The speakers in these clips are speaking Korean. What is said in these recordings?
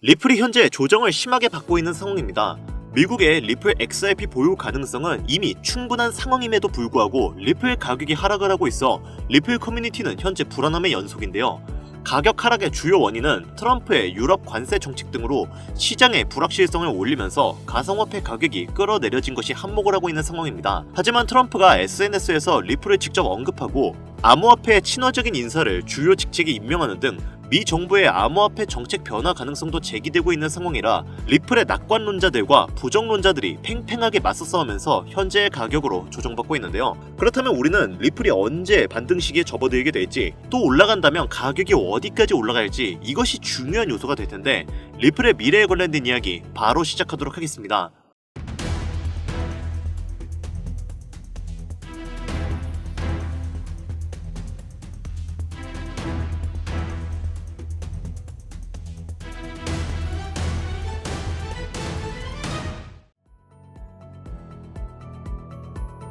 리플이 현재 조정을 심하게 받고 있는 상황입니다. 미국의 리플 XRP 보유 가능성은 이미 충분한 상황임에도 불구하고 리플 가격이 하락을 하고 있어 리플 커뮤니티는 현재 불안함의 연속인데요. 가격 하락의 주요 원인은 트럼프의 유럽 관세 정책 등으로 시장의 불확실성을 올리면서 가상화폐 가격이 끌어내려진 것이 한몫을 하고 있는 상황입니다. 하지만 트럼프가 SNS에서 리플을 직접 언급하고 암호화폐의 친화적인 인사를 주요 직책에 임명하는 등 미 정부의 암호화폐 정책 변화 가능성도 제기되고 있는 상황이라 리플의 낙관론자들과 부정론자들이 팽팽하게 맞서 싸우면서 현재의 가격으로 조정받고 있는데요. 그렇다면 우리는 리플이 언제 반등 시기에 접어들게 될지, 또 올라간다면 가격이 어디까지 올라갈지, 이것이 중요한 요소가 될 텐데 리플의 미래에 관련된 이야기 바로 시작하도록 하겠습니다.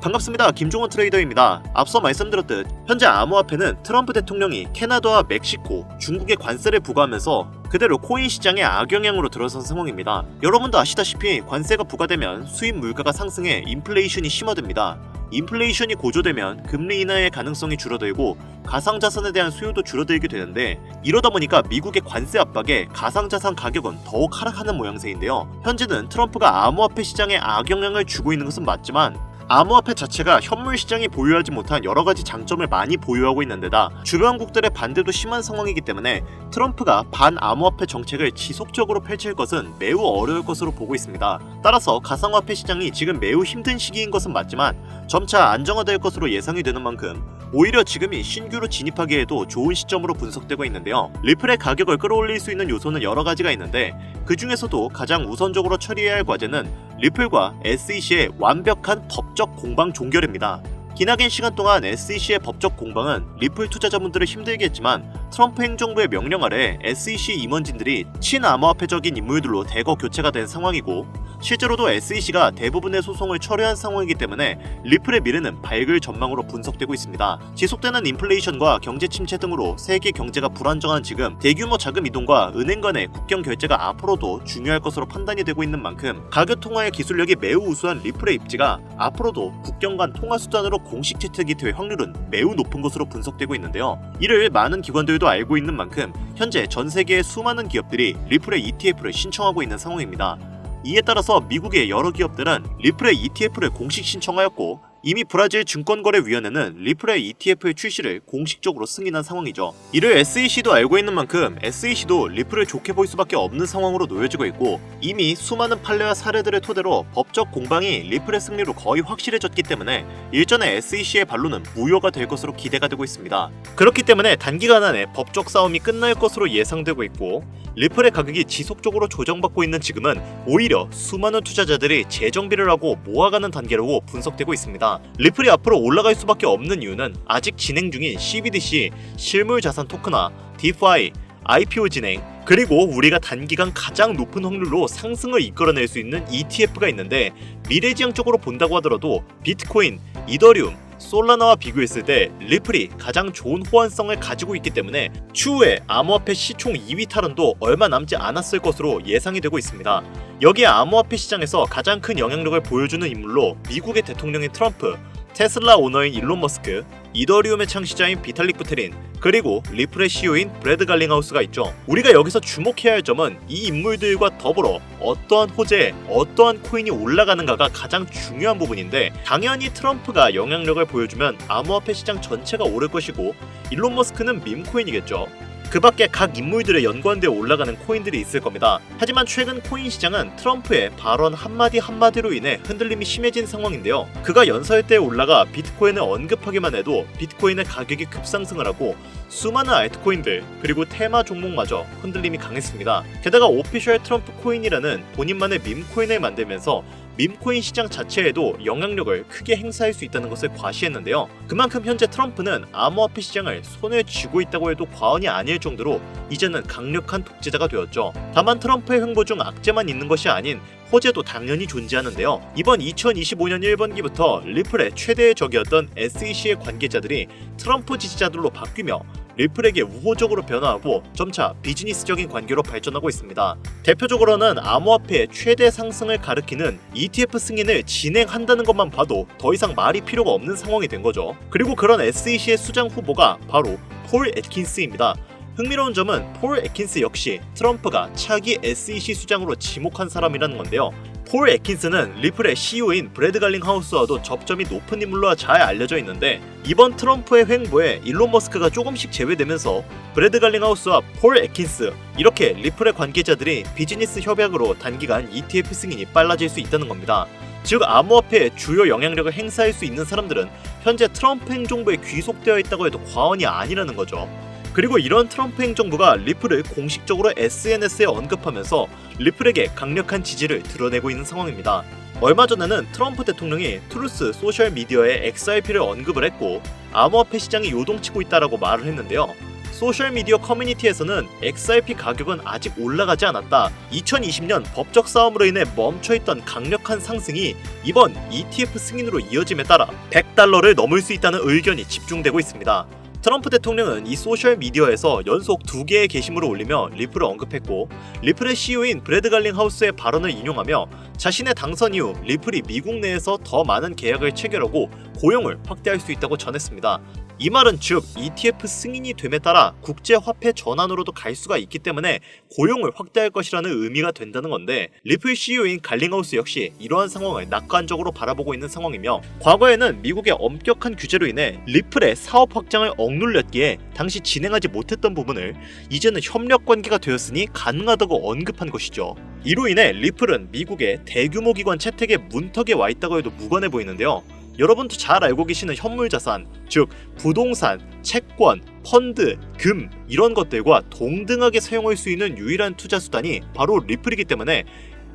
반갑습니다. 김종원 트레이더입니다. 앞서 말씀드렸듯 현재 암호화폐는 트럼프 대통령이 캐나다와 멕시코, 중국에 관세를 부과하면서 그대로 코인 시장에 악영향으로 들어선 상황입니다. 여러분도 아시다시피 관세가 부과되면 수입 물가가 상승해 인플레이션이 심화됩니다. 인플레이션이 고조되면 금리 인하의 가능성이 줄어들고 가상자산에 대한 수요도 줄어들게 되는데, 이러다 보니까 미국의 관세 압박에 가상자산 가격은 더욱 하락하는 모양새인데요. 현재는 트럼프가 암호화폐 시장에 악영향을 주고 있는 것은 맞지만 암호화폐 자체가 현물 시장이 보유하지 못한 여러가지 장점을 많이 보유하고 있는 데다 주변국들의 반대도 심한 상황이기 때문에 트럼프가 반암호화폐 정책을 지속적으로 펼칠 것은 매우 어려울 것으로 보고 있습니다. 따라서 가상화폐 시장이 지금 매우 힘든 시기인 것은 맞지만 점차 안정화될 것으로 예상이 되는 만큼 오히려 지금이 신규로 진입하기에도 좋은 시점으로 분석되고 있는데요. 리플의 가격을 끌어올릴 수 있는 요소는 여러 가지가 있는데, 그 중에서도 가장 우선적으로 처리해야 할 과제는 리플과 SEC의 완벽한 법적 공방 종결입니다. 기나긴 시간 동안 SEC의 법적 공방은 리플 투자자분들을 힘들게 했지만 트럼프 행정부의 명령 아래 SEC 임원진들이 친암호화폐적인 인물들로 대거 교체가 된 상황이고, 실제로도 SEC가 대부분의 소송을 철회한 상황이기 때문에 리플의 미래는 밝을 전망으로 분석되고 있습니다. 지속되는 인플레이션과 경제 침체 등으로 세계 경제가 불안정한 지금 대규모 자금 이동과 은행 간의 국경 결제가 앞으로도 중요할 것으로 판단이 되고 있는 만큼 가격 통화의 기술력이 매우 우수한 리플의 입지가 앞으로도 국경 간 통화 수단으로 공식 채택이 될 확률은 매우 높은 것으로 분석되고 있는데요. 이를 많은 기관들도 알고 있는 만큼 현재 전 세계의 수많은 기업들이 리플의 ETF를 신청하고 있는 상황입니다. 이에 따라서 미국의 여러 기업들은 리플의 ETF를 공식 신청하였고, 이미 브라질 증권거래위원회는 리플의 ETF의 출시를 공식적으로 승인한 상황이죠. 이를 SEC도 알고 있는 만큼 SEC도 리플을 좋게 볼 수밖에 없는 상황으로 놓여지고 있고, 이미 수많은 판례와 사례들을 토대로 법적 공방이 리플의 승리로 거의 확실해졌기 때문에 일전의 SEC의 반론은 무효가 될 것으로 기대가 되고 있습니다. 그렇기 때문에 단기간 안에 법적 싸움이 끝날 것으로 예상되고 있고, 리플의 가격이 지속적으로 조정받고 있는 지금은 오히려 수많은 투자자들이 재정비를 하고 모아가는 단계라고 분석되고 있습니다. 리플이 앞으로 올라갈 수밖에 없는 이유는 아직 진행 중인 CBDC, 실물 자산 토큰화, DeFi, IPO 진행, 그리고 우리가 단기간 가장 높은 확률로 상승을 이끌어낼 수 있는 ETF가 있는데, 미래지향적으로 본다고 하더라도 비트코인, 이더리움, 솔라나와 비교했을 때 리플이 가장 좋은 호환성을 가지고 있기 때문에 추후에 암호화폐 시총 2위 탈환도 얼마 남지 않았을 것으로 예상이 되고 있습니다. 여기에 암호화폐 시장에서 가장 큰 영향력을 보여주는 인물로 미국의 대통령인 트럼프, 테슬라 오너인 일론 머스크, 이더리움의 창시자인 비탈릭 부테린, 그리고 리플의 CEO인 브래드 갈링하우스가 있죠. 우리가 여기서 주목해야 할 점은 이 인물들과 더불어 어떠한 호재에 어떠한 코인이 올라가는가가 가장 중요한 부분인데, 당연히 트럼프가 영향력을 보여주면 암호화폐 시장 전체가 오를 것이고, 일론 머스크는 밈코인이겠죠. 그 밖에 각 인물들의 연관되어 올라가는 코인들이 있을 겁니다. 하지만 최근 코인 시장은 트럼프의 발언 한마디 한마디로 인해 흔들림이 심해진 상황인데요. 그가 연설 때 올라가 비트코인을 언급하기만 해도 비트코인의 가격이 급상승을 하고 수많은 알트코인들 그리고 테마 종목마저 흔들림이 강했습니다. 게다가 오피셜 트럼프 코인이라는 본인만의 밈코인을 만들면서 밈코인 시장 자체에도 영향력을 크게 행사할 수 있다는 것을 과시했는데요. 그만큼 현재 트럼프는 암호화폐 시장을 손에 쥐고 있다고 해도 과언이 아닐 정도로 이제는 강력한 독재자가 되었죠. 다만 트럼프의 횡보 중 악재만 있는 것이 아닌 호재도 당연히 존재하는데요. 이번 2025년 1분기부터 리플의 최대의 적이었던 SEC의 관계자들이 트럼프 지지자들로 바뀌며 리플에게 우호적으로 변화하고 점차 비즈니스적인 관계로 발전하고 있습니다. 대표적으로는 암호화폐의 최대 상승을 가리키는 ETF 승인을 진행한다는 것만 봐도 더 이상 말이 필요가 없는 상황이 된 거죠. 그리고 그런 SEC의 수장 후보가 바로 폴 애킨스입니다. 흥미로운 점은 폴 애킨스 역시 트럼프가 차기 SEC 수장으로 지목한 사람이라는 건데요. 폴 애킨스는 리플의 CEO인 브래드 갈링하우스와도 접점이 높은 인물로 잘 알려져 있는데 이번 트럼프의 횡보에 일론 머스크가 조금씩 제외되면서 브래드 갈링하우스와 폴 애킨스 이렇게 리플의 관계자들이 비즈니스 협약으로 단기간 ETF 승인이 빨라질 수 있다는 겁니다. 즉 암호화폐의 주요 영향력을 행사할 수 있는 사람들은 현재 트럼프 행정부에 귀속되어 있다고 해도 과언이 아니라는 거죠. 그리고 이런 트럼프 행정부가 리플을 공식적으로 SNS에 언급하면서 리플에게 강력한 지지를 드러내고 있는 상황입니다. 얼마 전에는 트럼프 대통령이 트루스 소셜미디어에 XRP를 언급을 했고 암호화폐 시장이 요동치고 있다라고 말을 했는데요. 소셜미디어 커뮤니티에서는 XRP 가격은 아직 올라가지 않았다. 2020년 법적 싸움으로 인해 멈춰있던 강력한 상승이 이번 ETF 승인으로 이어짐에 따라 $100를 넘을 수 있다는 의견이 집중되고 있습니다. 트럼프 대통령은 이 소셜미디어에서 연속 2개의 게시물을 올리며 리플을 언급했고 리플의 CEO인 브래드 갈링하우스의 발언을 인용하며 자신의 당선 이후 리플이 미국 내에서 더 많은 계약을 체결하고 고용을 확대할 수 있다고 전했습니다. 이 말은 즉 ETF 승인이 됨에 따라 국제화폐 전환으로도 갈 수가 있기 때문에 고용을 확대할 것이라는 의미가 된다는 건데 리플 CEO인 갈링하우스 역시 이러한 상황을 낙관적으로 바라보고 있는 상황이며 과거에는 미국의 엄격한 규제로 인해 리플의 사업 확장을 억눌렸기에 당시 진행하지 못했던 부분을 이제는 협력 관계가 되었으니 가능하다고 언급한 것이죠. 이로 인해 리플은 미국의 대규모 기관 채택의 문턱에 와 있다고 해도 무관해 보이는데요. 여러분도 잘 알고 계시는 현물자산, 즉 부동산, 채권, 펀드, 금 이런 것들과 동등하게 사용할 수 있는 유일한 투자 수단이 바로 리플이기 때문에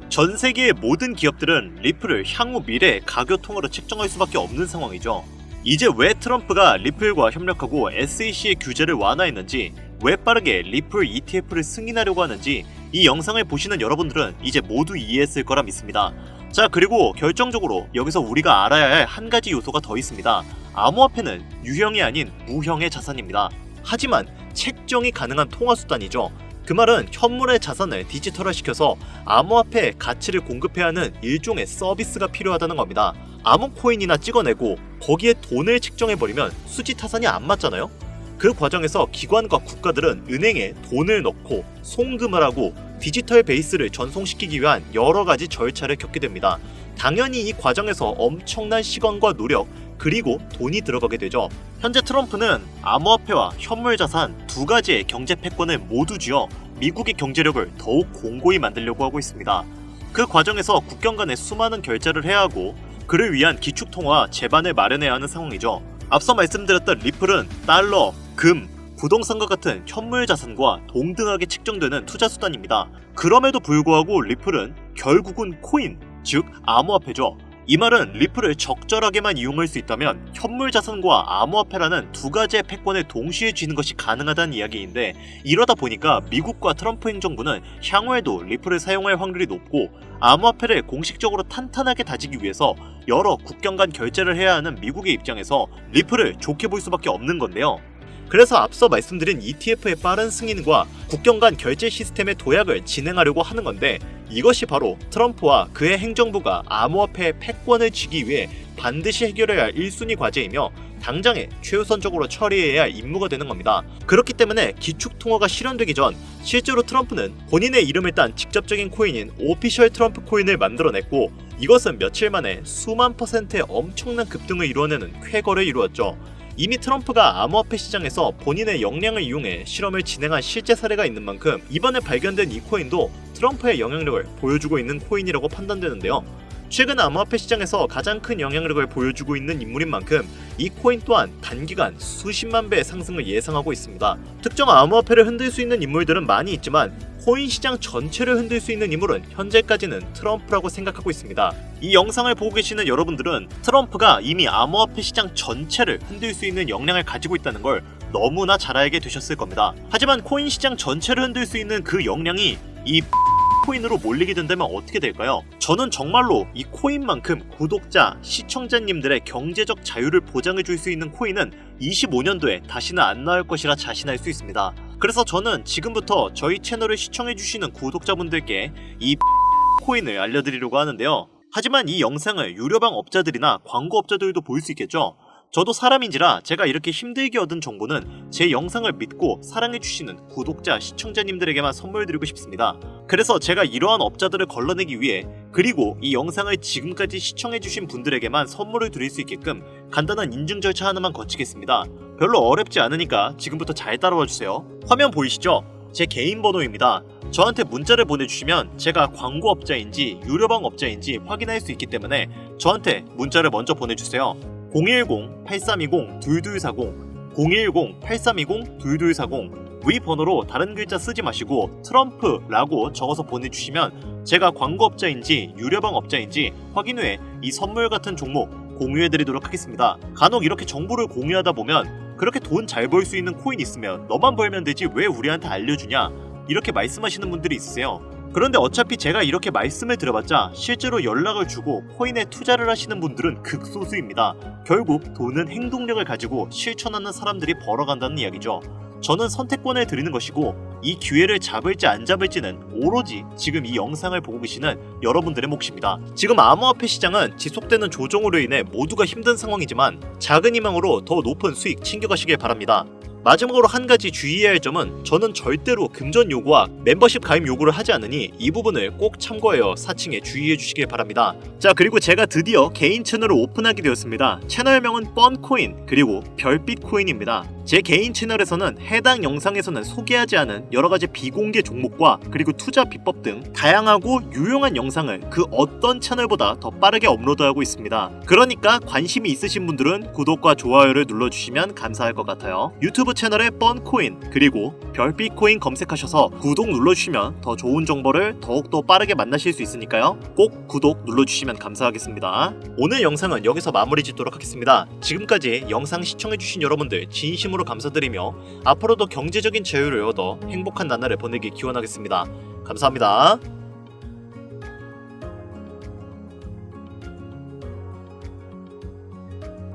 전 세계의 모든 기업들은 리플을 향후 미래의 가교통으로 책정할 수밖에 없는 상황이죠. 이제 왜 트럼프가 리플과 협력하고 SEC의 규제를 완화했는지, 왜 빠르게 리플 ETF를 승인하려고 하는지 이 영상을 보시는 여러분들은 이제 모두 이해했을 거라 믿습니다. 자, 그리고 결정적으로 여기서 우리가 알아야 할 한 가지 요소가 더 있습니다. 암호화폐는 유형이 아닌 무형의 자산입니다. 하지만 책정이 가능한 통화수단이죠. 그 말은 현물의 자산을 디지털화시켜서 암호화폐의 가치를 공급해야 하는 일종의 서비스가 필요하다는 겁니다. 아무 코인이나 찍어내고 거기에 돈을 책정해버리면 수지타산이 안 맞잖아요? 그 과정에서 기관과 국가들은 은행에 돈을 넣고 송금을 하고 디지털 베이스를 전송시키기 위한 여러 가지 절차를 겪게 됩니다. 당연히 이 과정에서 엄청난 시간과 노력 그리고 돈이 들어가게 되죠. 현재 트럼프는 암호화폐와 현물자산 두 가지의 경제 패권을 모두 쥐어 미국의 경제력을 더욱 공고히 만들려고 하고 있습니다. 그 과정에서 국경 간에 수많은 결제를 해야 하고 그를 위한 기축통화 제반을 마련해야 하는 상황이죠. 앞서 말씀드렸던 리플은 달러, 금, 부동산과 같은 현물 자산과 동등하게 책정되는 투자 수단입니다. 그럼에도 불구하고 리플은 결국은 코인, 즉 암호화폐죠. 이 말은 리플을 적절하게만 이용할 수 있다면 현물 자산과 암호화폐라는 두 가지의 패권을 동시에 쥐는 것이 가능하다는 이야기인데 이러다 보니까 미국과 트럼프 행정부는 향후에도 리플을 사용할 확률이 높고 암호화폐를 공식적으로 탄탄하게 다지기 위해서 여러 국경 간 결제를 해야 하는 미국의 입장에서 리플을 좋게 볼 수밖에 없는 건데요. 그래서 앞서 말씀드린 ETF의 빠른 승인과 국경 간 결제 시스템의 도약을 진행하려고 하는 건데 이것이 바로 트럼프와 그의 행정부가 암호화폐의 패권을 쥐기 위해 반드시 해결해야 할 1순위 과제이며 당장에 최우선적으로 처리해야 할 임무가 되는 겁니다. 그렇기 때문에 기축통화가 실현되기 전 실제로 트럼프는 본인의 이름을 딴 직접적인 코인인 오피셜 트럼프 코인을 만들어냈고 이것은 며칠 만에 수만 %의 엄청난 급등을 이루어내는 쾌거를 이루었죠. 이미 트럼프가 암호화폐 시장에서 본인의 역량을 이용해 실험을 진행한 실제 사례가 있는 만큼 이번에 발견된 이 코인도 트럼프의 영향력을 보여주고 있는 코인이라고 판단되는데요. 최근 암호화폐 시장에서 가장 큰 영향력을 보여주고 있는 인물인 만큼 이 코인 또한 단기간 수십만 배의 상승을 예상하고 있습니다. 특정 암호화폐를 흔들 수 있는 인물들은 많이 있지만 코인 시장 전체를 흔들 수 있는 인물은 현재까지는 트럼프라고 생각하고 있습니다. 이 영상을 보고 계시는 여러분들은 트럼프가 이미 암호화폐 시장 전체를 흔들 수 있는 역량을 가지고 있다는 걸 너무나 잘 알게 되셨을 겁니다. 하지만 코인 시장 전체를 흔들 수 있는 그 역량이 이 코인으로 몰리게 된다면 어떻게 될까요? 저는 정말로 이 코인만큼 구독자, 시청자님들의 경제적 자유를 보장해줄 수 있는 코인은 25년도에 다시는 안 나올 것이라 자신할 수 있습니다. 그래서 저는 지금부터 저희 채널을 시청해주시는 구독자분들께 이 코인을 알려드리려고 하는데요. 하지만 이 영상을 유료방 업자들이나 광고업자들도 볼 수 있겠죠? 저도 사람인지라 제가 이렇게 힘들게 얻은 정보는 제 영상을 믿고 사랑해주시는 구독자, 시청자님들에게만 선물드리고 싶습니다. 그래서 제가 이러한 업자들을 걸러내기 위해, 그리고 이 영상을 지금까지 시청해주신 분들에게만 선물을 드릴 수 있게끔 간단한 인증 절차 하나만 거치겠습니다. 별로 어렵지 않으니까 지금부터 잘 따라와주세요. 화면 보이시죠? 제 개인 번호입니다. 저한테 문자를 보내주시면 제가 광고업자인지 유료방 업자인지 확인할 수 있기 때문에 저한테 문자를 먼저 보내주세요. 010-8320-2240 010-8320-2240 위 번호로 다른 글자 쓰지 마시고 트럼프라고 적어서 보내주시면 제가 광고업자인지 유료방 업자인지 확인 후에 이 선물 같은 종목 공유해드리도록 하겠습니다. 간혹 이렇게 정보를 공유하다 보면 그렇게 돈 잘 벌 수 있는 코인 있으면 너만 벌면 되지 왜 우리한테 알려주냐 이렇게 말씀하시는 분들이 있으세요. 그런데 어차피 제가 이렇게 말씀을 드려봤자 실제로 연락을 주고 코인에 투자를 하시는 분들은 극소수입니다. 결국 돈은 행동력을 가지고 실천하는 사람들이 벌어간다는 이야기죠. 저는 선택권을 드리는 것이고 이 기회를 잡을지 안 잡을지는 오로지 지금 이 영상을 보고 계시는 여러분들의 몫입니다. 지금 암호화폐 시장은 지속되는 조정으로 인해 모두가 힘든 상황이지만 작은 희망으로 더 높은 수익 챙겨가시길 바랍니다. 마지막으로 한 가지 주의해야 할 점은 저는 절대로 금전 요구와 멤버십 가입 요구를 하지 않으니 이 부분을 꼭 참고하여 사칭에 주의해 주시길 바랍니다. 자, 그리고 제가 드디어 개인 채널을 오픈하게 되었습니다. 채널명은 뻔코인 그리고 별빛코인입니다. 제 개인 채널에서는 해당 영상에서는 소개하지 않은 여러가지 비공개 종목과 그리고 투자 비법 등 다양하고 유용한 영상을 그 어떤 채널보다 더 빠르게 업로드하고 있습니다. 그러니까 관심이 있으신 분들은 구독과 좋아요를 눌러주시면 감사할 것 같아요. 유튜브 채널에 뻔코인 그리고 별빛코인 검색하셔서 구독 눌러주시면 더 좋은 정보를 더욱더 빠르게 만나실 수 있으니까요. 꼭 구독 눌러주시면 감사하겠습니다. 오늘 영상은 여기서 마무리 짓도록 하겠습니다. 지금까지 영상 시청해주신 여러분들 진심으로 감사드리며 앞으로도 경제적인 자유를 얻어 행복한 나날을 보내길 기원하겠습니다. 감사합니다.